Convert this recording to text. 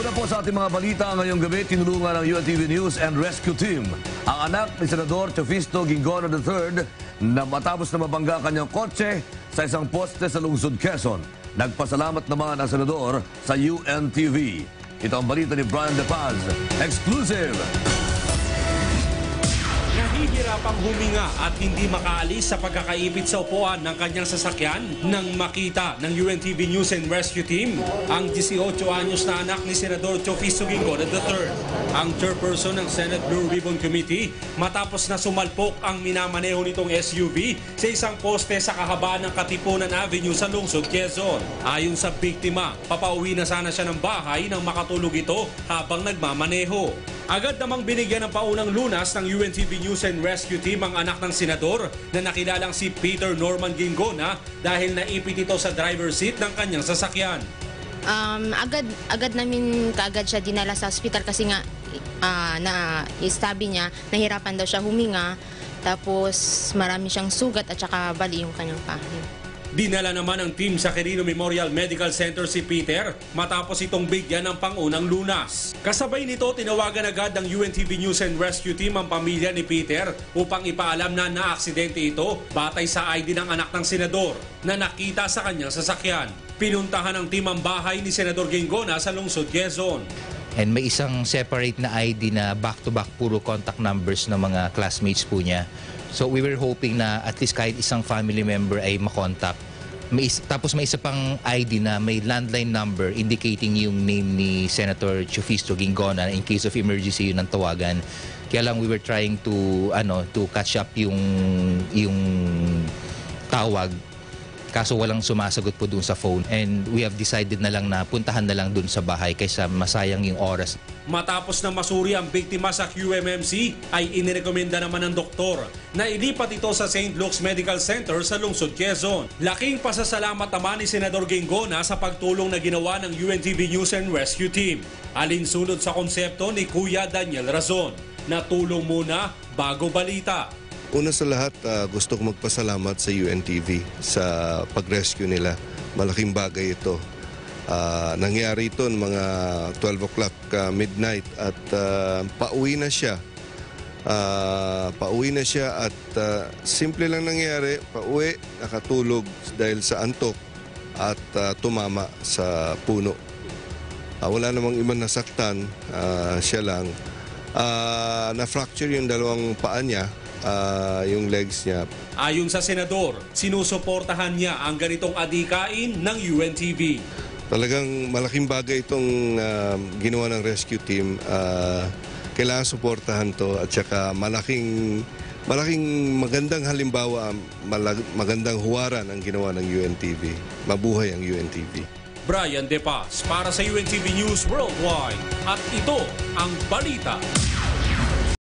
Una po sa ating mga balita ngayong gabi, tinulungan ng UNTV News and Rescue Team ang anak ni Senador Teofisto Ginggona III na matapos na mabangga kanyang kotse sa isang poste sa lungsod Quezon. Nagpasalamat naman ang senador sa UNTV. Ito ang balita ni Brian De Paz. Exclusive! Nahihirapang huminga at hindi makaalis sa pagkakaipit sa upuan ng kanyang sasakyan nang makita ng UNTV News and Rescue Team ang 18 anyos na anak ni Senador Teofisto Ginggona III, ang chairperson ng Senate Blue Ribbon Committee, matapos na sumalpok ang minamaneho nitong SUV sa isang poste sa kahabaan ng Katipunan Avenue sa lungsod Quezon. Ayon sa biktima, papauwi na sana siya ng bahay nang makatulog ito habang nagmamaneho. Agad namang binigyan ng paunang lunas ng UNTV News and Rescue Team ang anak ng senador na nakilalang si Peter Norman Ginggona dahil naipit ito sa driver's seat ng kanyang sasakyan. Agad namin kaagad siya dinala sa ospital kasi nga sabi niya nahirapan daw siya huminga, tapos marami siyang sugat at saka bali yung kanyang paa. Dinala naman ng team sa Quirino Memorial Medical Center si Peter matapos itong bigyan ng pangunang lunas. Kasabay nito, tinawagan agad ng UNTV News and Rescue Team ang pamilya ni Peter upang ipaalam na naaksidente ito batay sa ID ng anak ng senador na nakita sa kanyang sasakyan. Pinuntahan ng team ang bahay ni Senador Ginggona sa lungsod Quezon. And may isang separate na ID na back-to-back puro contact numbers ng mga classmates po niya. So we were hoping na at least kahit isang family member ay makontak. Tapos may isa pang ID na may landline number indicating yung name ni Senator Teofisto Ginggona in case of emergency yun ang tawagan. Kaya lang we were trying to catch up yung tawag. Kaso walang sumasagot po dun sa phone, and we have decided na lang na puntahan na lang dun sa bahay kaysa masayang yung oras. Matapos na masuri ang biktima sa QMMC, ay inirekomenda naman ng doktor na ilipat ito sa St. Luke's Medical Center sa lungsod Quezon. Laking pasasalamat naman ni Senador Ginggona sa pagtulong na ginawa ng UNTV News and Rescue Team. Alinsunod sa konsepto ni Kuya Daniel Razon na tulong muna bago balita. Una sa lahat, gusto ko magpasalamat sa UNTV sa pag-rescue nila. Malaking bagay ito. Nangyari ito ng mga 12 o'clock midnight at pauwi na siya. Pauwi na siya at simple lang nangyari. Pauwi, nakatulog dahil sa antok at tumama sa puno. Wala namang ibang nasaktan, siya lang. Na-fracture yung dalawang paa niya. Yung legs niya. Ayon sa senador, sinusuportahan niya ang ganitong adikain ng UNTV. Talagang malaking bagay itong ginawa ng rescue team. Kailangan suportahan to at saka malaking magandang halimbawa, magandang huwaran ang ginawa ng UNTV. Mabuhay ang UNTV. Brian De Paz para sa UNTV News Worldwide, at ito ang balita.